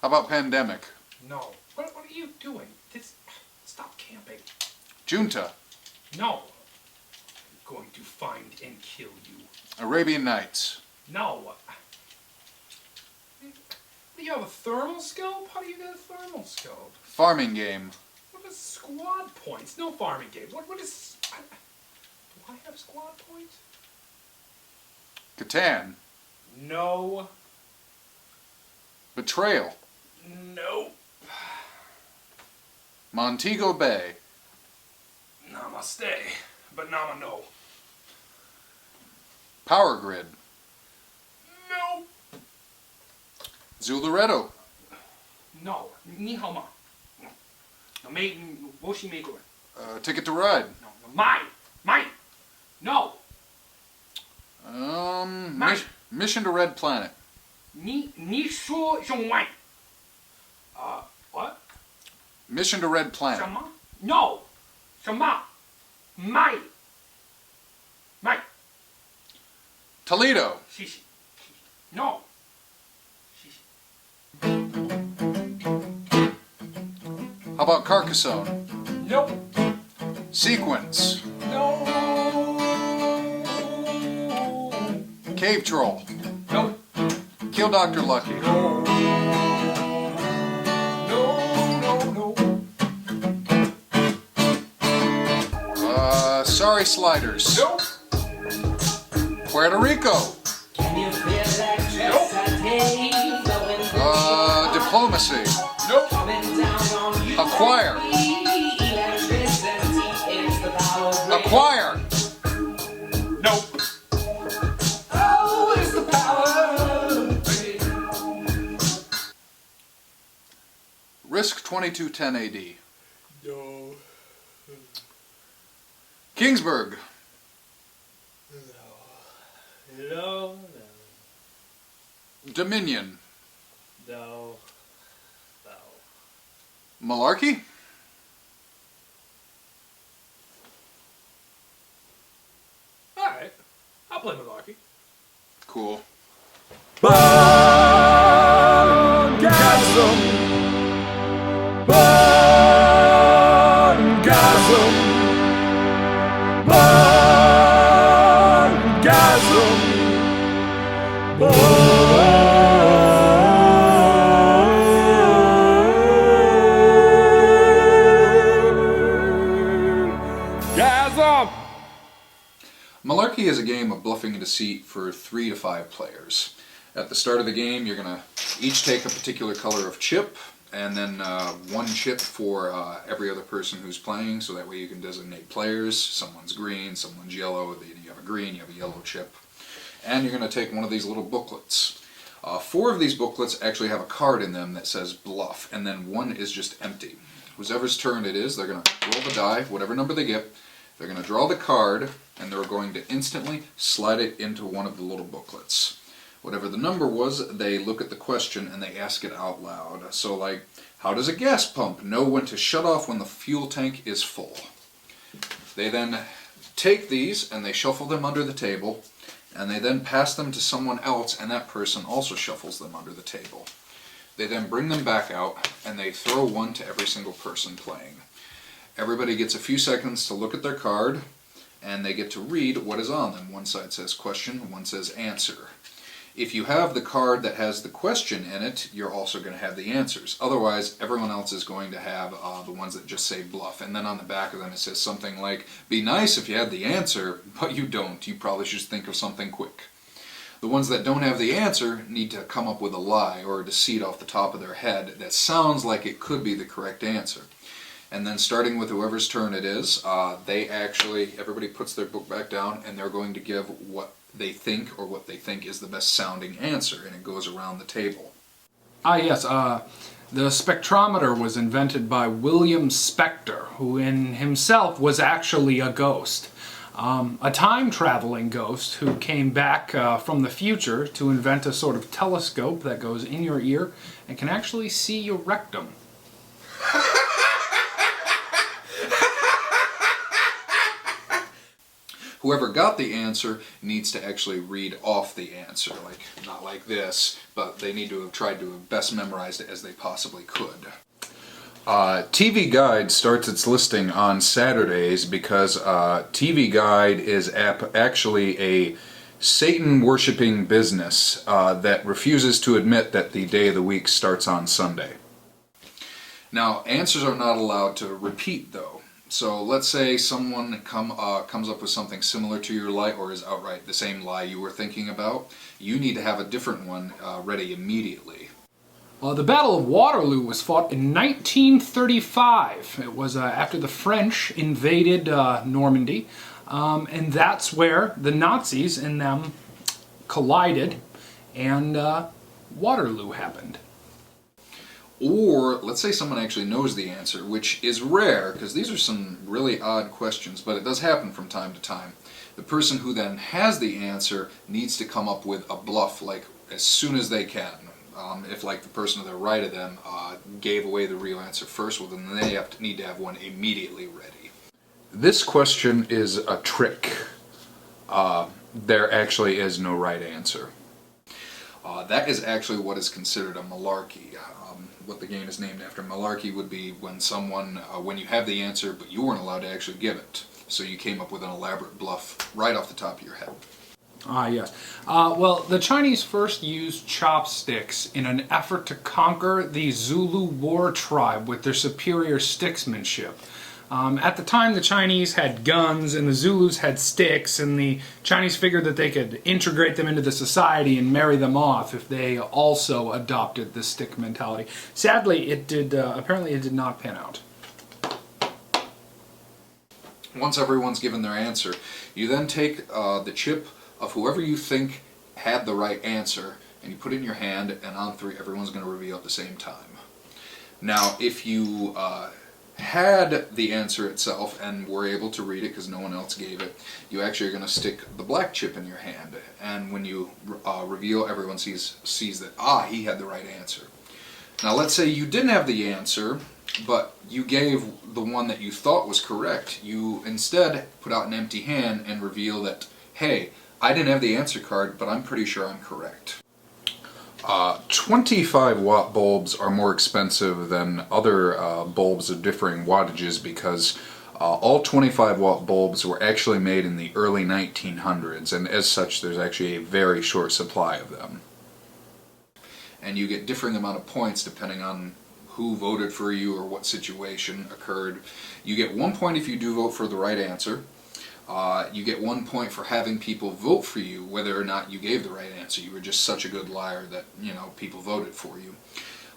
How about pandemic? No. What are you doing? Stop camping. Junta. No. I'm going to find and kill you. Arabian Nights. No. Do you have a thermal scope? How do you get a thermal scope? Farming game. What is squad points? No farming game. What is... Do I have squad points? Catan. No. Betrayal. Nope. Montego Bay. Namaste. But nama no. Power Grid. No. Zularedo. No. Ni hao ma. No, wo shi mei guan. Ticket to Ride. No. Mine. No. Mission to Red Planet. Ni shuo zhong wai. What? Mission to Red Planet. 什么? No. 什么? Mai. Toledo. 谢谢. No. 谢谢. How about Carcassonne? Nope. Sequence. No. Cave Troll. Nope. Kill Dr. Lucky. No. Sorry Sliders. Nope. Puerto Rico. Nope. Diplomacy. Nope. Acquire. Acquire. Nope. Oh, it's the power. Risk 2210 AD. No. Kingsburg. No. Dominion. No. Malarky. Alright. I'll play Malarky. Cool. Boardgasm. Boardgasm. Boardgasm. Boardgasm. Malarky is a game of bluffing and deceit for 3 to 5 players. At the start of the game, you're going to each take a particular color of chip, and then 1 chip for every other person who's playing, so that way you can designate players. Someone's green, someone's yellow, you have a green, you have a yellow chip. And you're going to take one of these little booklets. 4 of these booklets actually have a card in them that says bluff, and then 1 is just empty. Whoever's turn it is, they're going to roll the die, whatever number they get, they're going to draw the card, and they're going to instantly slide it into one of the little booklets. Whatever the number was, they look at the question and they ask it out loud. So like, how does a gas pump know when to shut off when the fuel tank is full? They then take these and they shuffle them under the table, and they then pass them to someone else, and that person also shuffles them under the table. They then bring them back out and they throw 1 to every single person playing. Everybody gets a few seconds to look at their card, and they get to read what is on them. One side says question, one says answer. If you have the card that has the question in it, you're also going to have the answers. Otherwise, everyone else is going to have the ones that just say bluff. And then on the back of them it says something like, be nice if you had the answer, but you don't. You probably should think of something quick. The ones that don't have the answer need to come up with a lie or a deceit off the top of their head that sounds like it could be the correct answer. And then starting with whoever's turn it is, everybody puts their book back down, and they're going to give what they think is the best sounding answer, and it goes around the table. Yes, the spectrometer was invented by William Spector, who in himself was actually a ghost. A time-traveling ghost who came back from the future to invent a sort of telescope that goes in your ear and can actually see your rectum. Whoever got the answer needs to actually read off the answer, like not like this, but they need to have tried to have best memorized it as they possibly could. TV Guide starts its listing on Saturdays because TV Guide is actually a Satan-worshipping business that refuses to admit that the day of the week starts on Sunday. Now, answers are not allowed to repeat, though. So let's say someone comes up with something similar to your lie, or is outright the same lie you were thinking about. You need to have a different one ready immediately. The Battle of Waterloo was fought in 1935. It was after the French invaded Normandy, and that's where the Nazis and them collided, and Waterloo happened. Or, let's say someone actually knows the answer, which is rare, because these are some really odd questions, but it does happen from time to time. The person who then has the answer needs to come up with a bluff, like, as soon as they can. If, like, the person to the right of them gave away the real answer first, well, then they need to have one immediately ready. This question is a trick. There actually is no right answer. That is actually what is considered a malarkey. What the game is named after. Malarkey would be when when you have the answer, but you weren't allowed to actually give it. So you came up with an elaborate bluff right off the top of your head. Yes. Well, the Chinese first used chopsticks in an effort to conquer the Zulu war tribe with their superior sticksmanship. At the time, the Chinese had guns and the Zulus had sticks, and the Chinese figured that they could integrate them into the society and marry them off if they also adopted the stick mentality. Sadly, apparently it did not pan out. Once everyone's given their answer, you then take the chip of whoever you think had the right answer, and you put it in your hand, and on 3, everyone's going to reveal at the same time. Now, if you had the answer itself and were able to read it because no one else gave it, you actually are going to stick the black chip in your hand, and when you reveal, everyone sees that, he had the right answer. Now, let's say you didn't have the answer, but you gave the one that you thought was correct. You instead put out an empty hand and reveal that, hey, I didn't have the answer card, but I'm pretty sure I'm correct. 25-watt bulbs are more expensive than other bulbs of differing wattages because all 25-watt bulbs were actually made in the early 1900s, and as such there's actually a very short supply of them. And you get differing amount of points depending on who voted for you or what situation occurred. You get 1 point if you do vote for the right answer. You get 1 point for having people vote for you, whether or not you gave the right answer. You were just such a good liar that, people voted for you.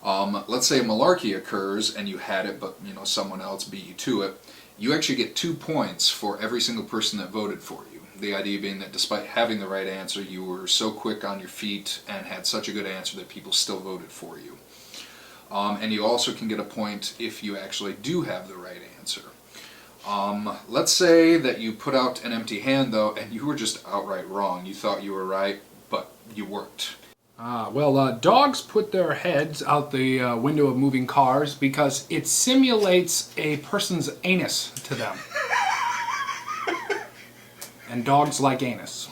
Let's say a malarkey occurs and you had it, but, someone else beat you to it. You actually get 2 points for every single person that voted for you. The idea being that despite having the right answer, you were so quick on your feet and had such a good answer that people still voted for you. And you also can get a point if you actually do have the right answer. Let's say that you put out an empty hand, though, and you were just outright wrong. You thought you were right, but you weren't. Dogs put their heads out the window of moving cars because it simulates a person's anus to them. And dogs like anus.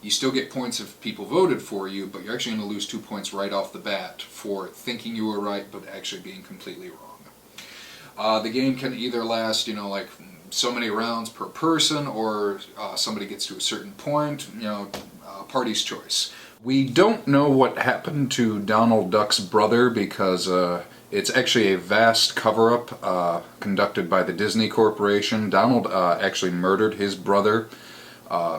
You still get points if people voted for you, but you're actually going to lose 2 points right off the bat for thinking you were right, but actually being completely wrong. The game can either last, like so many rounds per person, or somebody gets to a certain point, party's choice. We don't know what happened to Donald Duck's brother because it's actually a vast cover-up conducted by the Disney Corporation. Donald actually murdered his brother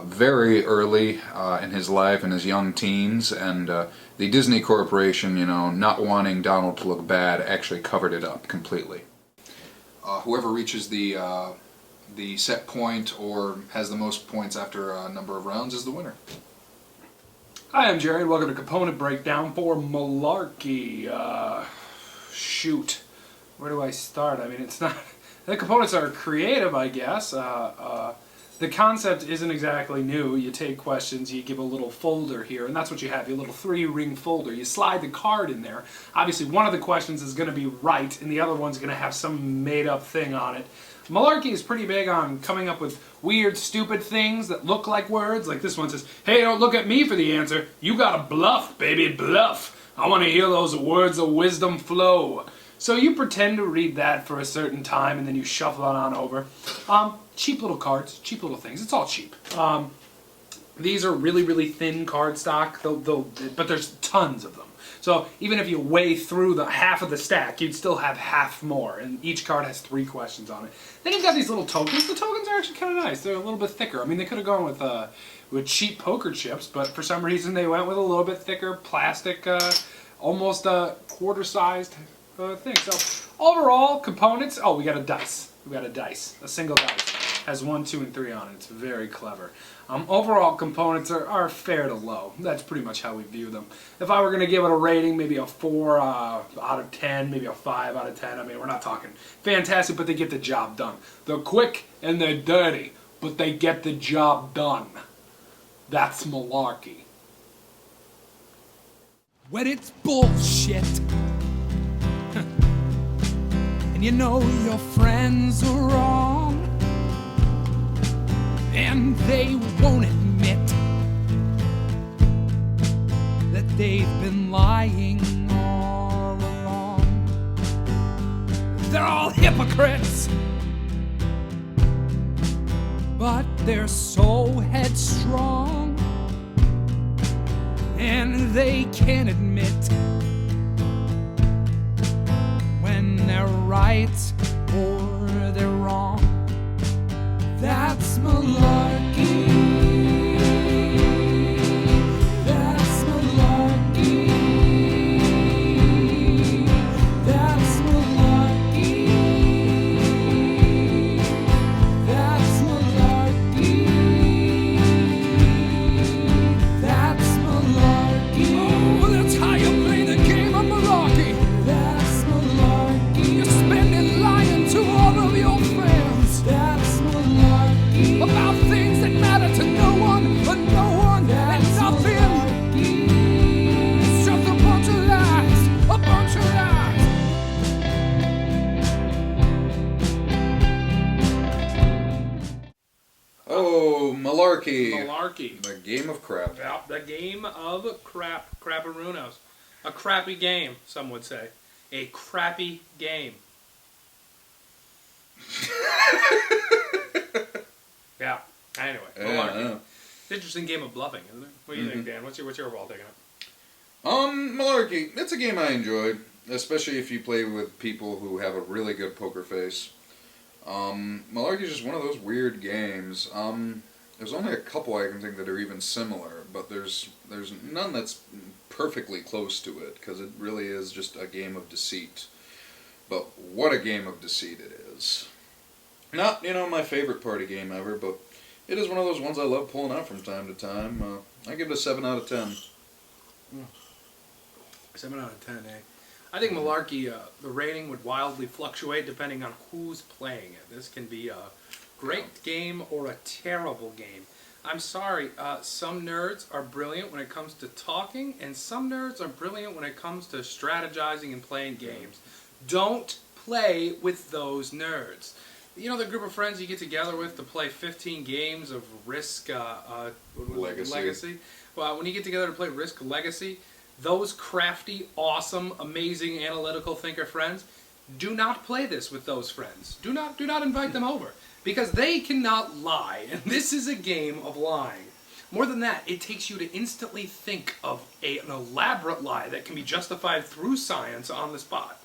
very early in his life, in his young teens, and the Disney Corporation, not wanting Donald to look bad, actually covered it up completely. Whoever reaches the set point or has the most points after a number of rounds is the winner. Hi, I'm Jerry, and welcome to Component Breakdown for Malarkey. Shoot. Where do I start? I mean, it's not... The components are creative, I guess. The concept isn't exactly new. You take questions, you give a little folder here, and that's what you have, your little 3-ring folder. You slide the card in there. Obviously, one of the questions is going to be right, and the other one's going to have some made-up thing on it. Malarky is pretty big on coming up with weird, stupid things that look like words. Like this one says, hey, don't look at me for the answer. You gotta bluff, baby, bluff. I want to hear those words of wisdom flow. So you pretend to read that for a certain time, and then you shuffle it on over. Cheap little cards, cheap little things. It's all cheap. These are really, really thin card stock, but there's tons of them. So even if you weigh through the half of the stack, you'd still have half more, and each card has 3 questions on it. Then you've got these little tokens. The tokens are actually kind of nice. They're a little bit thicker. I mean, they could have gone with cheap poker chips, but for some reason they went with a little bit thicker plastic, almost a quarter-sized thing. So overall, components. Oh, we got a dice. We got a dice. A single dice has 1, 2, and 3 on it. It's very clever. Overall, components are fair to low. That's pretty much how we view them. If I were going to give it a rating, maybe a 4 out of 10, maybe a 5 out of 10. I mean, we're not talking fantastic, but they get the job done. They're quick and they're dirty, but they get the job done. That's Malarky. When it's bullshit and you know your friends are wrong and they won't admit that they've been lying all along. They're all hypocrites, but they're so headstrong, and they can't admit when they're right or they're wrong. That's Malarky. That's Malarky. That's Malarky. That's Malarky. That's Malarky. Oh, that's how you play the game of Malarky. That's Malarky. You're spending lying to all of your friends. That's Malarky. About things that matter to no one, but no one and nothing. It's just a bunch of lies, a bunch of lies. Oh, Malarky. Malarky. The game of crap. Yeah, the game of crapperunos. A crappy game, some would say. A crappy game. Yeah. Anyway, Malarky. Yeah. It's an interesting game of bluffing, isn't it? What do you think, Dan? What's your overall take on it? Malarky. It's a game I enjoyed, especially if you play with people who have a really good poker face. Malarky is just one of those weird games. There's only a couple I can think that are even similar, but there's none that's perfectly close to it, because it really is just a game of deceit. But what a game of deceit it is. Not, my favorite party game ever, but it is one of those ones I love pulling out from time to time. I give it a 7 out of 10. 7 out of 10, eh? I think Malarky, the rating would wildly fluctuate depending on who's playing it. This can be a great game or a terrible game. I'm sorry, some nerds are brilliant when it comes to talking, and some nerds are brilliant when it comes to strategizing and playing games. Don't play with those nerds. You know the group of friends you get together with to play 15 games of Risk Legacy? Well, when you get together to play Risk Legacy, those crafty, awesome, amazing, analytical thinker friends, do not play this with those friends. Do not invite them over, because they cannot lie, and this is a game of lying. More than that, it takes you to instantly think of an elaborate lie that can be justified through science on the spot.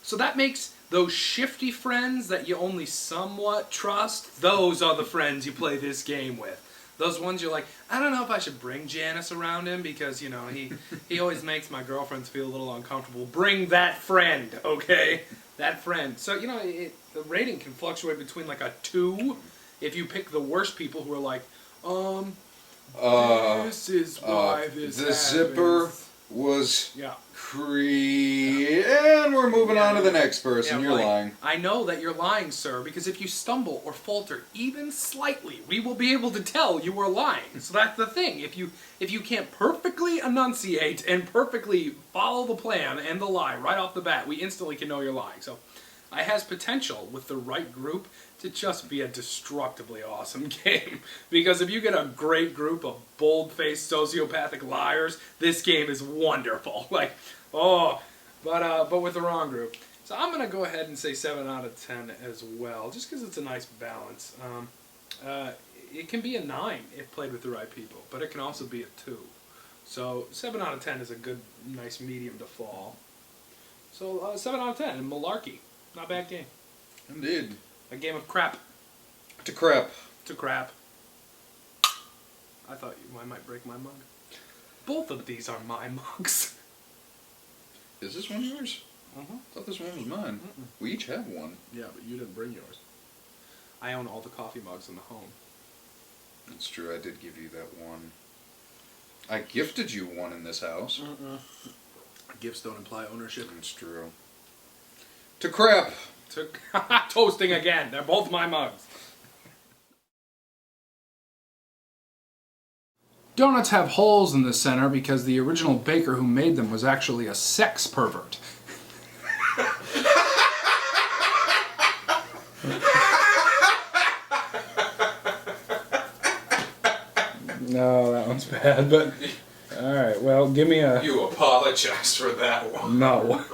So that makes those shifty friends that you only somewhat trust, those are the friends you play this game with. Those ones you're like, I don't know if I should bring Janice around him because, he always makes my girlfriends feel a little uncomfortable. Bring that friend, okay? That friend. So, the rating can fluctuate between like a 2 if you pick the worst people who are like, this is why this the happens. zipper was Yeah. and we're moving on to the next person. You're like, lying. I know that you're lying, sir, because if you stumble or falter even slightly, we will be able to tell you are lying. So that's the thing. If you can't perfectly enunciate and perfectly follow the plan and the lie right off the bat, we instantly can know you're lying. So it has potential with the right group to just be a destructively awesome game. Because if you get a great group of bold-faced sociopathic liars, this game is wonderful. Like, oh, but with the wrong group. So I'm going to go ahead and say 7 out of 10 as well, just because it's a nice balance. It can be a 9 if played with the right people, but it can also be a 2. So 7 out of 10 is a good, nice medium to fall. So 7 out of 10, and Malarky. Not a bad game. Indeed. A game of crap. To crap. To crap. I thought I might break my mug. Both of these are my mugs. Is this one yours? I thought this one was mine. We each have one. Yeah, but you didn't bring yours. I own all the coffee mugs in the home. That's true, I did give you that one. I gifted you one in this house. Gifts don't imply ownership. That's true. To crap. Toasting again. They're both my mugs. Donuts have holes in the center because the original baker who made them was actually a sex pervert. No, that one's bad, but... Alright, well, give me a... You apologize for that one. No.